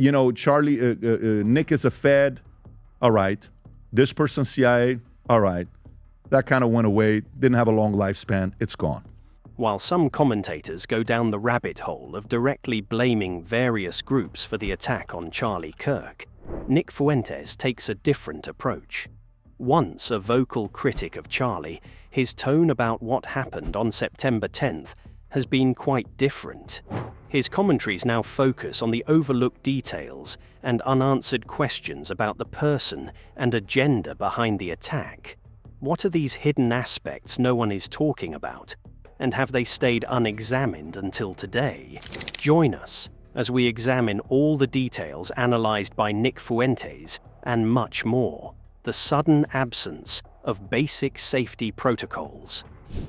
Nick is a Fed. All right. This person's CIA. All right. That kind of went away. Didn't have a long lifespan. It's gone. While some commentators go down the rabbit hole of directly blaming various groups for the attack on Charlie Kirk, Nick Fuentes takes a different approach. Once a vocal critic of Charlie, his tone about what happened on September 10th has been quite different. His commentaries now focus on the overlooked details and unanswered questions about the person and agenda behind the attack. What are these hidden aspects no one is talking about? And have they stayed unexamined until today? Join us as we examine all the details analysed by Nick Fuentes and much more. The sudden absence of basic safety protocols.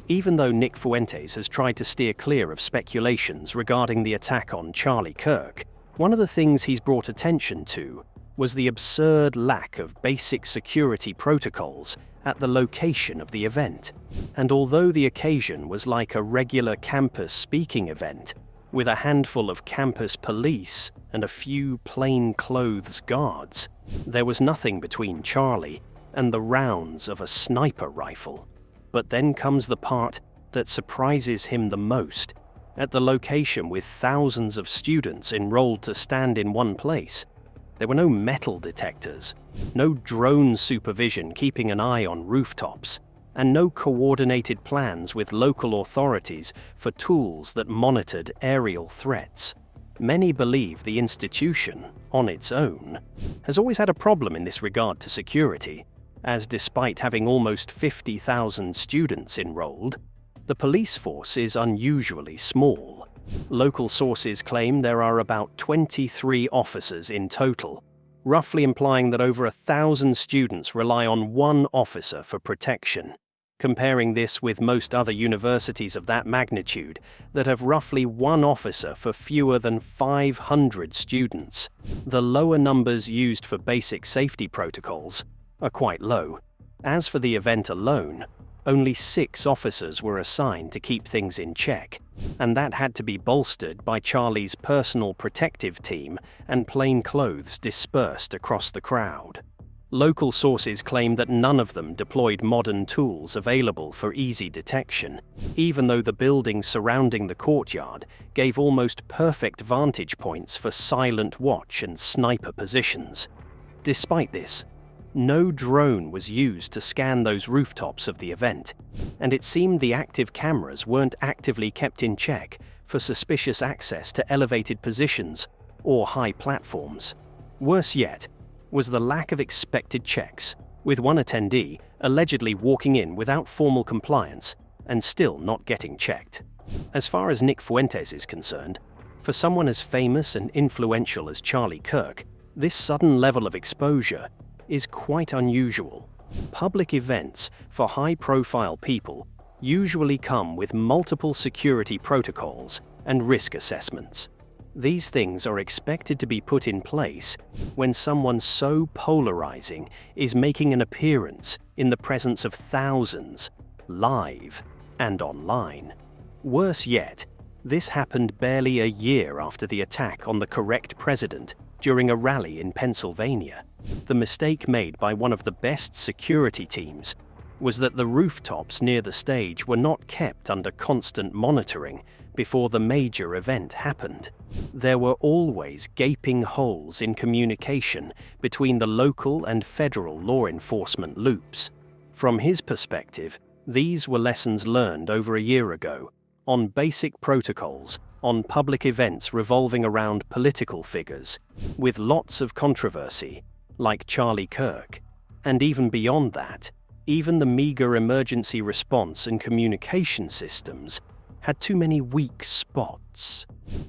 Even though Nick Fuentes has tried to steer clear of speculations regarding the attack on Charlie Kirk, one of the things he's brought attention to was the absurd lack of basic security protocols at the location of the event. And although the occasion was like a regular campus speaking event, with a handful of campus police and a few plainclothes guards, there was nothing between Charlie and the rounds of a sniper rifle. But then comes the part that surprises him the most. At the location with thousands of students enrolled to stand in one place, there were no metal detectors, no drone supervision keeping an eye on rooftops, and no coordinated plans with local authorities for tools that monitored aerial threats. Many believe the institution, on its own, has always had a problem in this regard to security, as despite having almost 50,000 students enrolled, the police force is unusually small. Local sources claim there are about 23 officers in total, roughly implying that over 1,000 students rely on one officer for protection. Comparing this with most other universities of that magnitude that have roughly one officer for fewer than 500 students, the lower numbers used for basic safety protocols are quite low. As for the event alone, only 6 officers were assigned to keep things in check, and that had to be bolstered by Charlie's personal protective team and plainclothes dispersed across the crowd. Local sources claim that none of them deployed modern tools available for easy detection, even though the buildings surrounding the courtyard gave almost perfect vantage points for silent watch and sniper positions. Despite this, no drone was used to scan those rooftops of the event, and it seemed the active cameras weren't actively kept in check for suspicious access to elevated positions or high platforms. Worse yet was the lack of expected checks, with one attendee allegedly walking in without formal compliance and still not getting checked. As far as Nick Fuentes is concerned, for someone as famous and influential as Charlie Kirk, this sudden level of exposure is quite unusual. Public events for high-profile people usually come with multiple security protocols and risk assessments. These things are expected to be put in place when someone so polarizing is making an appearance in the presence of thousands, live and online. Worse yet, this happened barely a year after the attack on the correct president during a rally in Pennsylvania. The mistake made by one of the best security teams was that the rooftops near the stage were not kept under constant monitoring before the major event happened. There were always gaping holes in communication between the local and federal law enforcement loops. From his perspective, these were lessons learned over a year ago on basic protocols on public events revolving around political figures, with lots of controversy, like Charlie Kirk. And even beyond that, even the meager emergency response and communication systems had too many weak spots.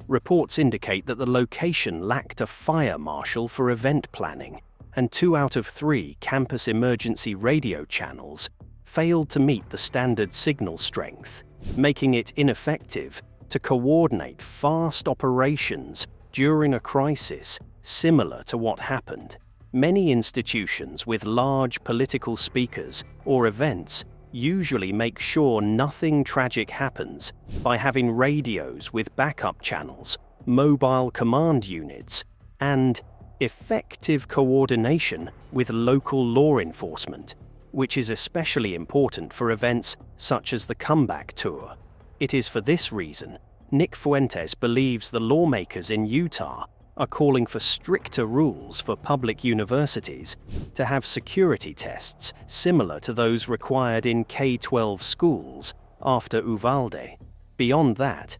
Reports indicate that the location lacked a fire marshal for event planning, and 2 out of 3 campus emergency radio channels failed to meet the standard signal strength, making it ineffective to coordinate fast operations during a crisis similar to what happened. Many institutions with large political speakers or events usually make sure nothing tragic happens by having radios with backup channels, mobile command units, and effective coordination with local law enforcement, which is especially important for events such as the Comeback Tour. It is for this reason Nick Fuentes believes the lawmakers in Utah are calling for stricter rules for public universities to have security tests similar to those required in K-12 schools after Uvalde. Beyond that,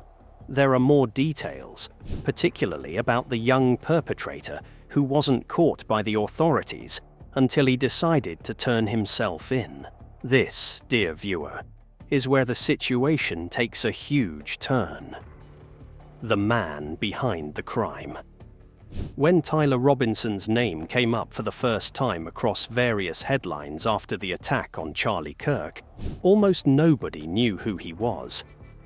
there are more details, particularly about the young perpetrator who wasn't caught by the authorities until he decided to turn himself in. This, dear viewer, is where the situation takes a huge turn. The man behind the crime. When Tyler Robinson's name came up for the first time across various headlines after the attack on Charlie Kirk, almost nobody knew who he was.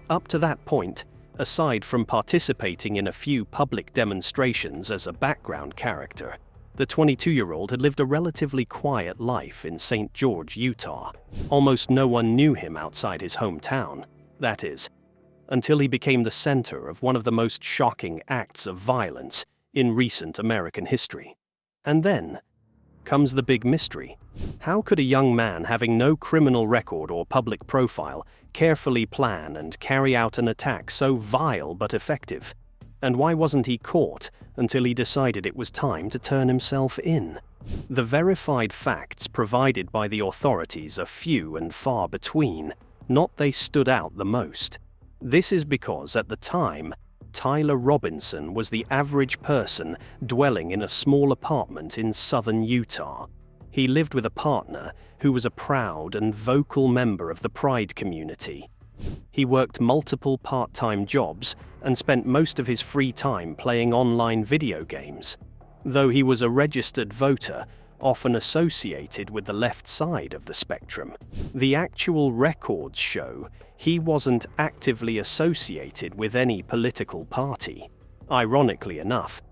Up to that point, aside from participating in a few public demonstrations as a background character, the 22-year-old had lived a relatively quiet life in St. George, Utah. Almost no one knew him outside his hometown, that is, until he became the center of one of the most shocking acts of violence in recent American history. And then comes the big mystery. How could a young man having no criminal record or public profile carefully plan and carry out an attack so vile but effective? And why wasn't he caught until he decided it was time to turn himself in? The verified facts provided by the authorities are few and far between, not they stood out the most. This is because at the time, Tyler Robinson was the average person dwelling in a small apartment in southern Utah. He lived with a partner who was a proud and vocal member of the Pride community. He worked multiple part-time jobs and spent most of his free time playing online video games. Though he was a registered voter, often associated with the left side of the spectrum, the actual records show he wasn't actively associated with any political party. Ironically enough,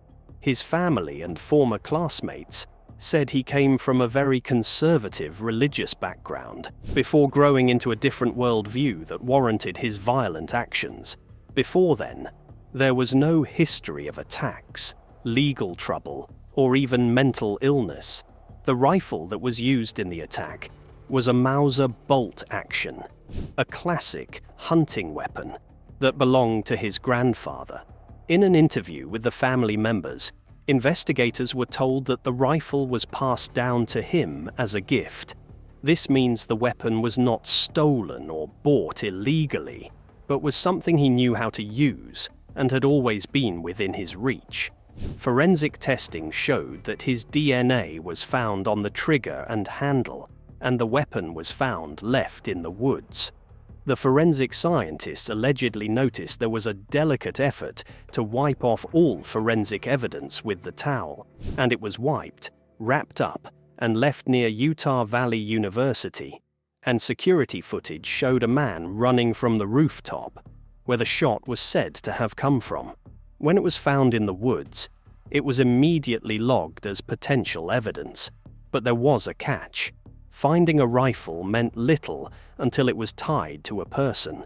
his family and former classmates said he came from a very conservative religious background before growing into a different worldview that warranted his violent actions. Before then, there was no history of attacks, legal trouble, or even mental illness. The rifle that was used in the attack was a Mauser bolt-action, a classic hunting weapon that belonged to his grandfather. In an interview with the family members, investigators were told that the rifle was passed down to him as a gift. This means the weapon was not stolen or bought illegally, but was something he knew how to use and had always been within his reach. Forensic testing showed that his DNA was found on the trigger and handle, and the weapon was found left in the woods. The forensic scientists allegedly noticed there was a delicate effort to wipe off all forensic evidence with the towel, and it was wiped, wrapped up, and left near Utah Valley University, and security footage showed a man running from the rooftop, where the shot was said to have come from. When it was found in the woods, it was immediately logged as potential evidence, but there was a catch. Finding a rifle meant little until it was tied to a person.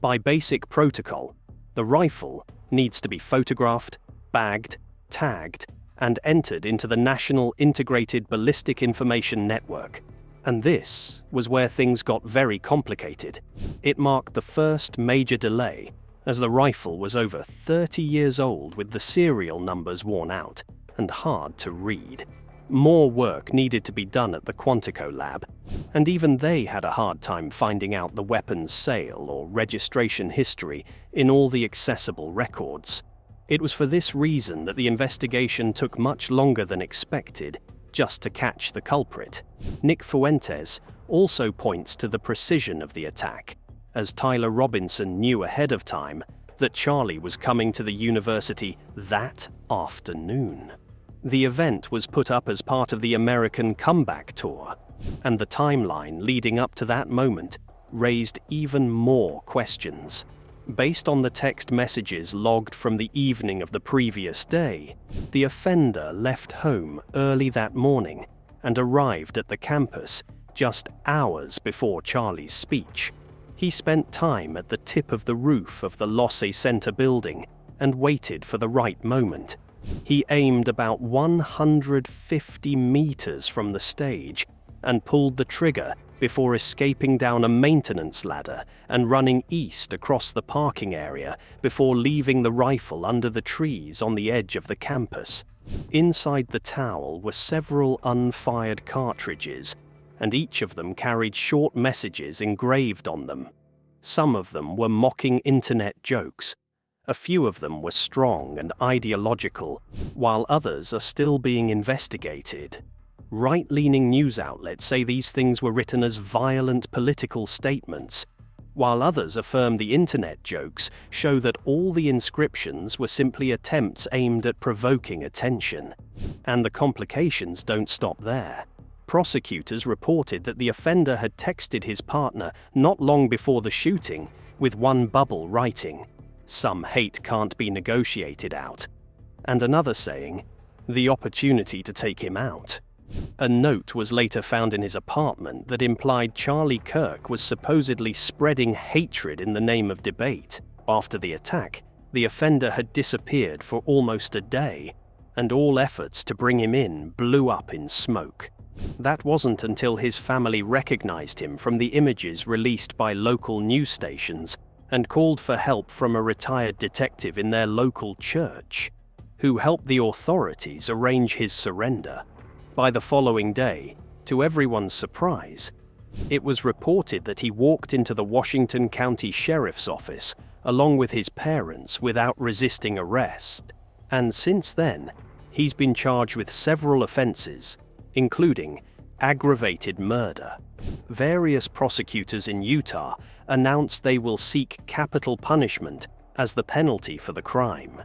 By basic protocol, the rifle needs to be photographed, bagged, tagged, and entered into the National Integrated Ballistic Information Network. And this was where things got very complicated. It marked the first major delay, as the rifle was over 30 years old with the serial numbers worn out and hard to read. More work needed to be done at the Quantico lab, and even they had a hard time finding out the weapon's sale or registration history in all the accessible records. It was for this reason that the investigation took much longer than expected, just to catch the culprit. Nick Fuentes also points to the precision of the attack, as Tyler Robinson knew ahead of time that Charlie was coming to the university that afternoon. The event was put up as part of the American Comeback Tour, and the timeline leading up to that moment raised even more questions. Based on the text messages logged from the evening of the previous day, the offender left home early that morning and arrived at the campus just hours before Charlie's speech. He spent time at the tip of the roof of the Losse Center building and waited for the right moment. He aimed about 150 meters from the stage and pulled the trigger before escaping down a maintenance ladder and running east across the parking area before leaving the rifle under the trees on the edge of the campus. Inside the towel were several unfired cartridges, and each of them carried short messages engraved on them. Some of them were mocking internet jokes. A few of them were strong and ideological, while others are still being investigated. Right-leaning news outlets say these things were written as violent political statements, while others affirm the internet jokes show that all the inscriptions were simply attempts aimed at provoking attention. And the complications don't stop there. Prosecutors reported that the offender had texted his partner not long before the shooting with one bubble writing, "Some hate can't be negotiated out," and another saying, "The opportunity to take him out." A note was later found in his apartment that implied Charlie Kirk was supposedly spreading hatred in the name of debate. After the attack, the offender had disappeared for almost a day, and all efforts to bring him in blew up in smoke. That wasn't until his family recognized him from the images released by local news stations and called for help from a retired detective in their local church, who helped the authorities arrange his surrender. By the following day, to everyone's surprise, it was reported that he walked into the Washington County Sheriff's Office along with his parents without resisting arrest. And since then, he's been charged with several offenses, including aggravated murder. Various prosecutors in Utah announced they will seek capital punishment as the penalty for the crime.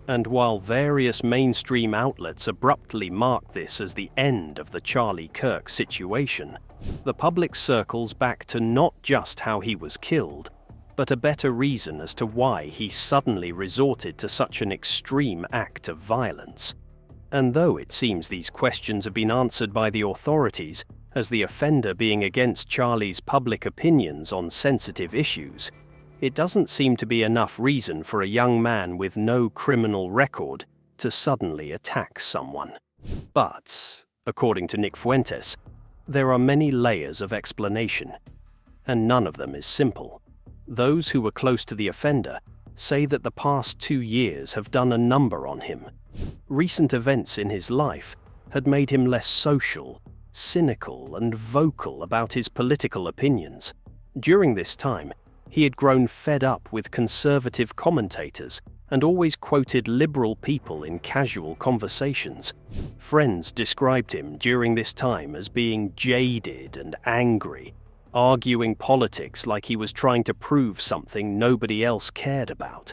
And while various mainstream outlets abruptly marked this as the end of the Charlie Kirk situation, the public circles back to not just how he was killed, but a better reason as to why he suddenly resorted to such an extreme act of violence. And though it seems these questions have been answered by the authorities as the offender being against Charlie's public opinions on sensitive issues, it doesn't seem to be enough reason for a young man with no criminal record to suddenly attack someone. But, according to Nick Fuentes, there are many layers of explanation, and none of them is simple. Those who were close to the offender say that the past 2 years have done a number on him. Recent events in his life had made him less social, cynical, and vocal about his political opinions. During this time, he had grown fed up with conservative commentators and always quoted liberal people in casual conversations. Friends described him during this time as being jaded and angry, arguing politics like he was trying to prove something nobody else cared about.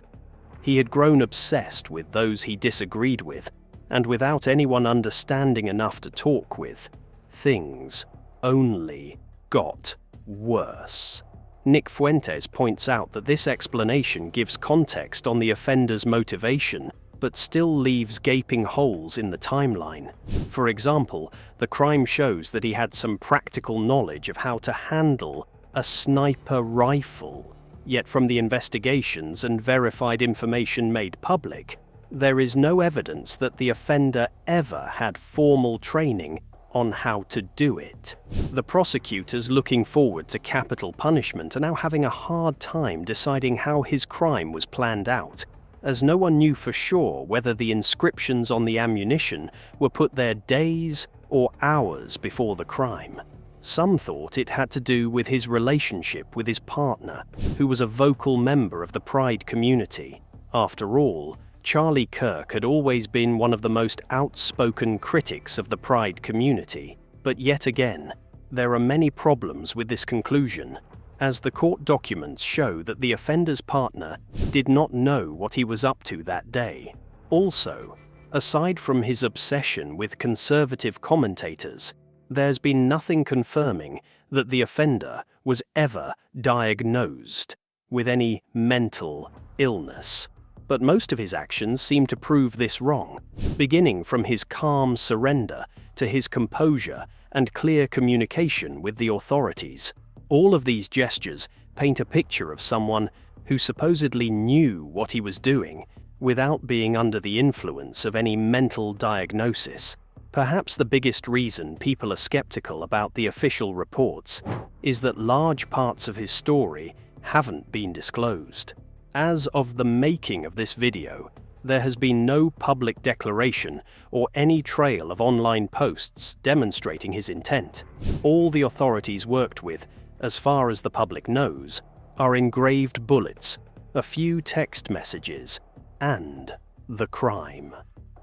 He had grown obsessed with those he disagreed with, and without anyone understanding enough to talk with, things only got worse. Nick Fuentes points out that this explanation gives context on the offender's motivation, but still leaves gaping holes in the timeline. For example, the crime shows that he had some practical knowledge of how to handle a sniper rifle. Yet from the investigations and verified information made public, there is no evidence that the offender ever had formal training on how to do it. The prosecutors looking forward to capital punishment are now having a hard time deciding how his crime was planned out, as no one knew for sure whether the inscriptions on the ammunition were put there days or hours before the crime. Some thought it had to do with his relationship with his partner, who was a vocal member of the Pride community. After all, Charlie Kirk had always been one of the most outspoken critics of the Pride community. But yet again, there are many problems with this conclusion, as the court documents show that the offender's partner did not know what he was up to that day. Also, aside from his obsession with conservative commentators, there's been nothing confirming that the offender was ever diagnosed with any mental illness. But most of his actions seem to prove this wrong, beginning from his calm surrender to his composure and clear communication with the authorities. All of these gestures paint a picture of someone who supposedly knew what he was doing without being under the influence of any mental diagnosis. Perhaps the biggest reason people are skeptical about the official reports is that large parts of his story haven't been disclosed. As of the making of this video, there has been no public declaration or any trail of online posts demonstrating his intent. All the authorities worked with, as far as the public knows, are engraved bullets, a few text messages, and the crime.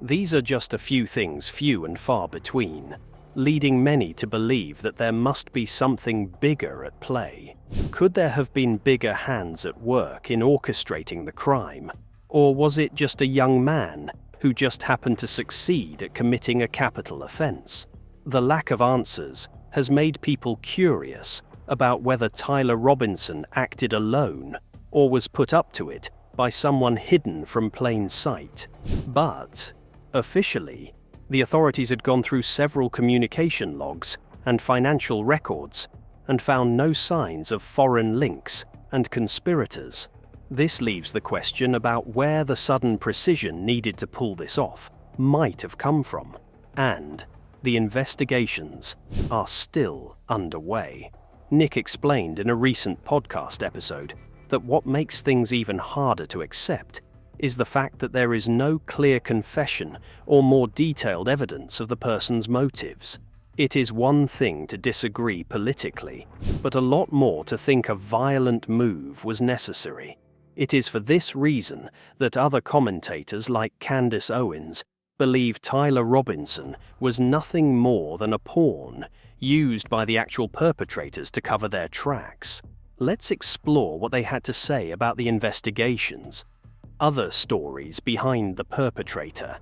These are just a few things few and far between, leading many to believe that there must be something bigger at play. Could there have been bigger hands at work in orchestrating the crime? Or was it just a young man who just happened to succeed at committing a capital offense? The lack of answers has made people curious about whether Tyler Robinson acted alone or was put up to it by someone hidden from plain sight. But, officially, the authorities had gone through several communication logs and financial records and found no signs of foreign links and conspirators. This leaves the question about where the sudden precision needed to pull this off might have come from, and the investigations are still underway. Nick explained in a recent podcast episode that what makes things even harder to accept is the fact that there is no clear confession or more detailed evidence of the person's motives. It is one thing to disagree politically, but a lot more to think a violent move was necessary. It is for this reason that other commentators like Candace Owens believe Tyler Robinson was nothing more than a pawn used by the actual perpetrators to cover their tracks. Let's explore what they had to say about the investigations. Other stories behind the perpetrator.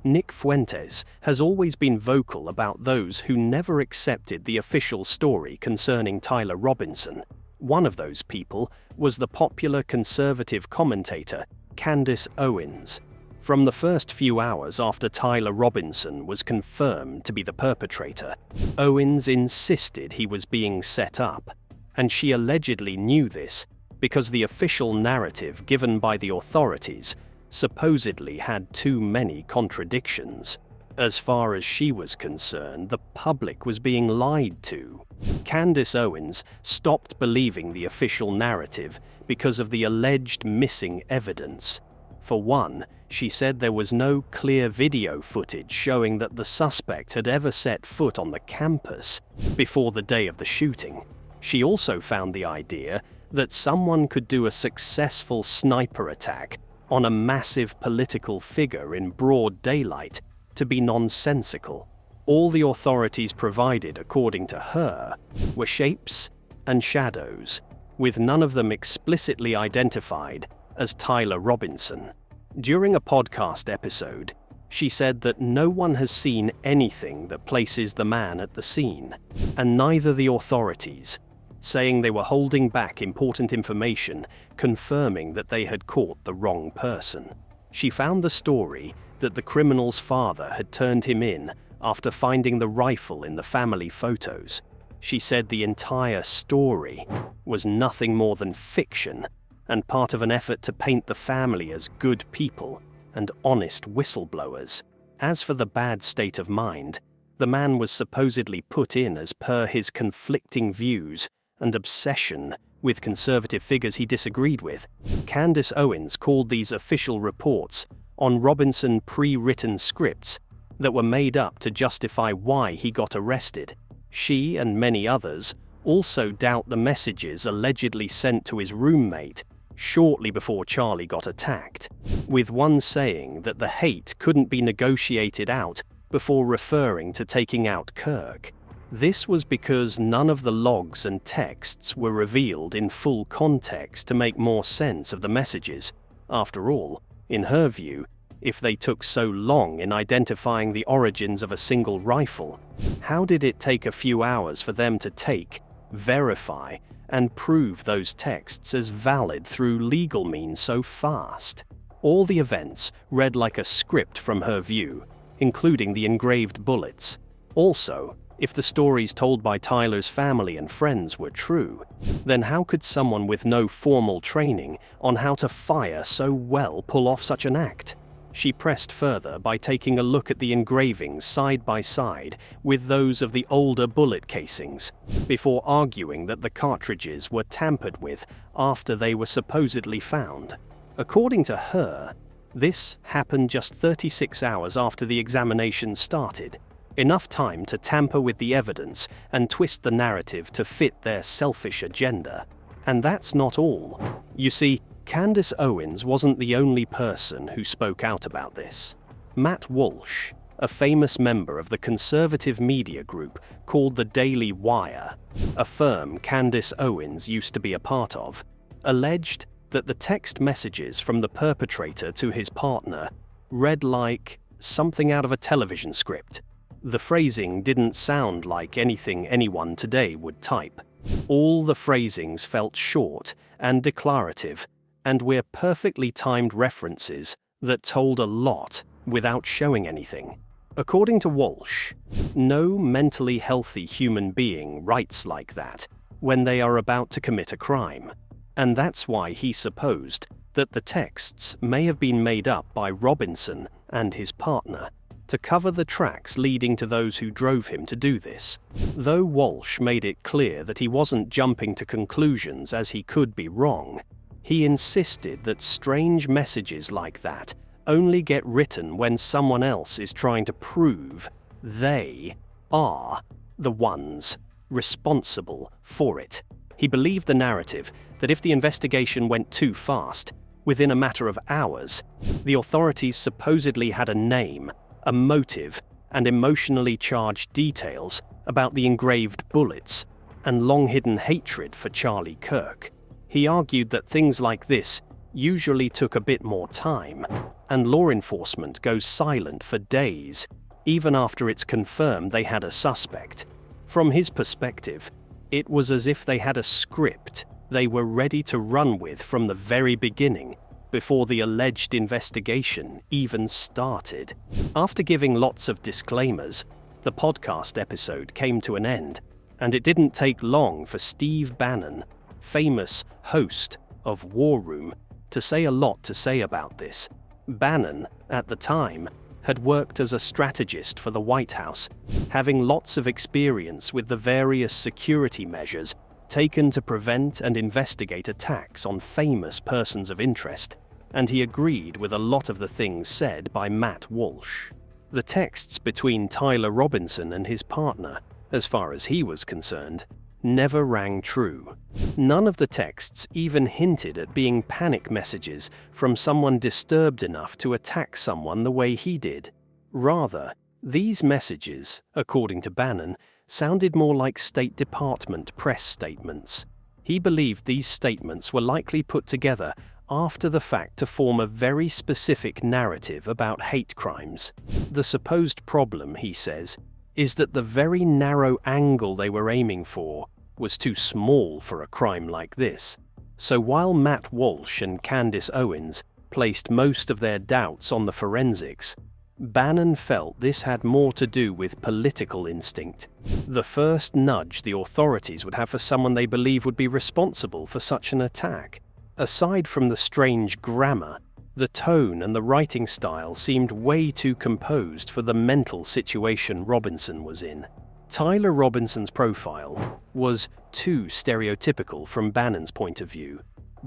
Nick Fuentes has always been vocal about those who never accepted the official story concerning Tyler Robinson. One of those people was the popular conservative commentator Candace Owens. From the first few hours after Tyler Robinson was confirmed to be the perpetrator, Owens insisted he was being set up, and she allegedly knew this because the official narrative given by the authorities supposedly had too many contradictions. As far as she was concerned, the public was being lied to. Candace Owens stopped believing the official narrative because of the alleged missing evidence. For one, she said there was no clear video footage showing that the suspect had ever set foot on the campus before the day of the shooting. She also found the idea that someone could do a successful sniper attack on a massive political figure in broad daylight to be nonsensical. All the authorities provided, according to her, were shapes and shadows, with none of them explicitly identified as Tyler Robinson. During a podcast episode, she said that no one has seen anything that places the man at the scene, and neither the authorities, saying they were holding back important information, confirming that they had caught the wrong person. She found the story that the criminal's father had turned him in after finding the rifle in the family photos. She said the entire story was nothing more than fiction and part of an effort to paint the family as good people and honest whistleblowers. As for the bad state of mind, the man was supposedly put in as per his conflicting views and obsession with conservative figures he disagreed with. Candace Owens called these official reports on Robinson pre-written scripts that were made up to justify why he got arrested. She and many others also doubt the messages allegedly sent to his roommate shortly before Charlie got attacked, with one saying that the hate couldn't be negotiated out before referring to taking out Kirk. This was because none of the logs and texts were revealed in full context to make more sense of the messages. After all, in her view, if they took so long in identifying the origins of a single rifle, how did it take a few hours for them to take, verify, and prove those texts as valid through legal means so fast? All the events read like a script from her view, including the engraved bullets. Also, If the stories told by Tyler's family and friends were true, then how could someone with no formal training on how to fire so well pull off such an act? She pressed further by taking a look at the engravings side by side with those of the older bullet casings, before arguing that the cartridges were tampered with after they were supposedly found. According to her, this happened just 36 hours after the examination started, enough time to tamper with the evidence and twist the narrative to fit their selfish agenda. And that's not all. You see, Candace Owens wasn't the only person who spoke out about this. Matt Walsh, a famous member of the conservative media group called the Daily Wire, a firm Candace Owens used to be a part of, alleged that the text messages from the perpetrator to his partner read like something out of a television script. The phrasing didn't sound like anything anyone today would type. All the phrasings felt short and declarative, and were perfectly timed references that told a lot without showing anything. According to Walsh, no mentally healthy human being writes like that when they are about to commit a crime. And that's why he supposed that the texts may have been made up by Robinson and his partner to cover the tracks leading to those who drove him to do this. Though Walsh made it clear that he wasn't jumping to conclusions as he could be wrong, he insisted that strange messages like that only get written when someone else is trying to prove they are the ones responsible for it. He believed the narrative that if the investigation went too fast, within a matter of hours, the authorities supposedly had a name, a motive, and emotionally charged details about the engraved bullets and long-hidden hatred for Charlie Kirk. He argued that things like this usually took a bit more time, and law enforcement goes silent for days, even after it's confirmed they had a suspect. From his perspective, it was as if they had a script they were ready to run with from the very beginning, before the alleged investigation even started. After giving lots of disclaimers, the podcast episode came to an end, and it didn't take long for Steve Bannon, famous host of War Room, to say a lot to say about this. Bannon, at the time, had worked as a strategist for the White House, having lots of experience with the various security measures taken to prevent and investigate attacks on famous persons of interest, and he agreed with a lot of the things said by Matt Walsh. The texts between Tyler Robinson and his partner, as far as he was concerned, never rang true. None of the texts even hinted at being panic messages from someone disturbed enough to attack someone the way he did. Rather, these messages, according to Bannon, sounded more like State Department press statements. He believed these statements were likely put together after the fact to form a very specific narrative about hate crimes. The supposed problem, he says, is that the very narrow angle they were aiming for was too small for a crime like this. So while Matt Walsh and Candace Owens placed most of their doubts on the forensics, Bannon felt this had more to do with political instinct, the first nudge the authorities would have for someone they believe would be responsible for such an attack. Aside from the strange grammar, the tone and the writing style seemed way too composed for the mental situation Robinson was in. Tyler Robinson's profile was too stereotypical from Bannon's point of view.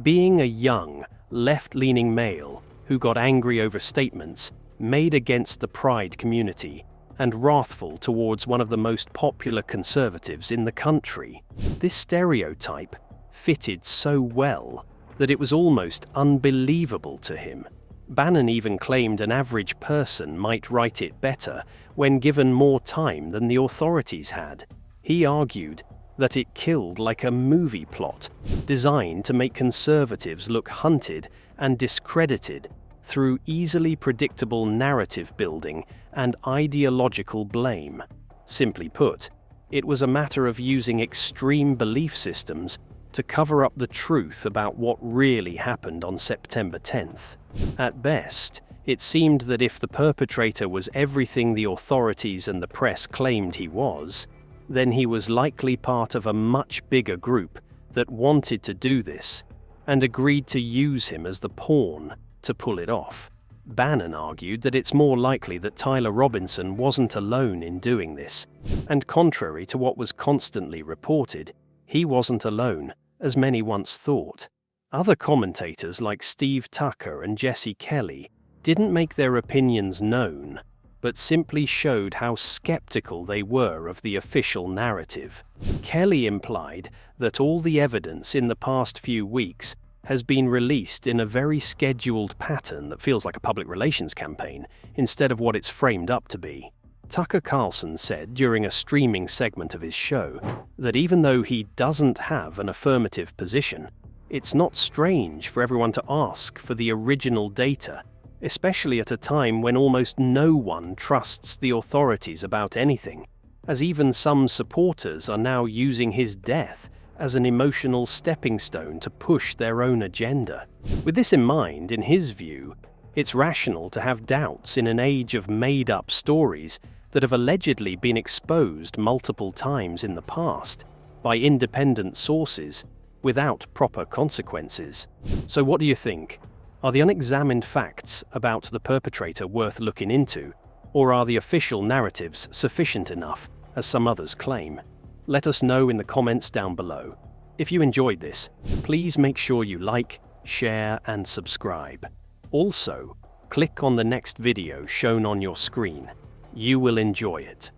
Being a young, left-leaning male who got angry over statements made against the pride community and wrathful towards one of the most popular conservatives in the country. This stereotype fitted so well that it was almost unbelievable to him. Bannon even claimed an average person might write it better when given more time than the authorities had. He argued that it killed like a movie plot, designed to make conservatives look hunted and discredited through easily predictable narrative building and ideological blame. Simply put, it was a matter of using extreme belief systems to cover up the truth about what really happened on September 10th. At best, it seemed that if the perpetrator was everything the authorities and the press claimed he was, then he was likely part of a much bigger group that wanted to do this and agreed to use him as the pawn to pull it off. Bannon argued that it's more likely that Tyler Robinson wasn't alone in doing this, and contrary to what was constantly reported, he wasn't alone, as many once thought. Other commentators like Steve Tucker and Jesse Kelly didn't make their opinions known, but simply showed how skeptical they were of the official narrative. Kelly implied that all the evidence in the past few weeks has been released in a very scheduled pattern that feels like a public relations campaign instead of what it's framed up to be. Tucker Carlson said during a streaming segment of his show that even though he doesn't have an affirmative position, it's not strange for everyone to ask for the original data, especially at a time when almost no one trusts the authorities about anything, as even some supporters are now using his death as an emotional stepping stone to push their own agenda. With this in mind, in his view, it's rational to have doubts in an age of made-up stories that have allegedly been exposed multiple times in the past by independent sources without proper consequences. So what do you think? Are the unexamined facts about the perpetrator worth looking into, or are the official narratives sufficient enough, as some others claim? Let us know in the comments down below. If you enjoyed this, please make sure you like, share, and subscribe. Also, click on the next video shown on your screen. You will enjoy it.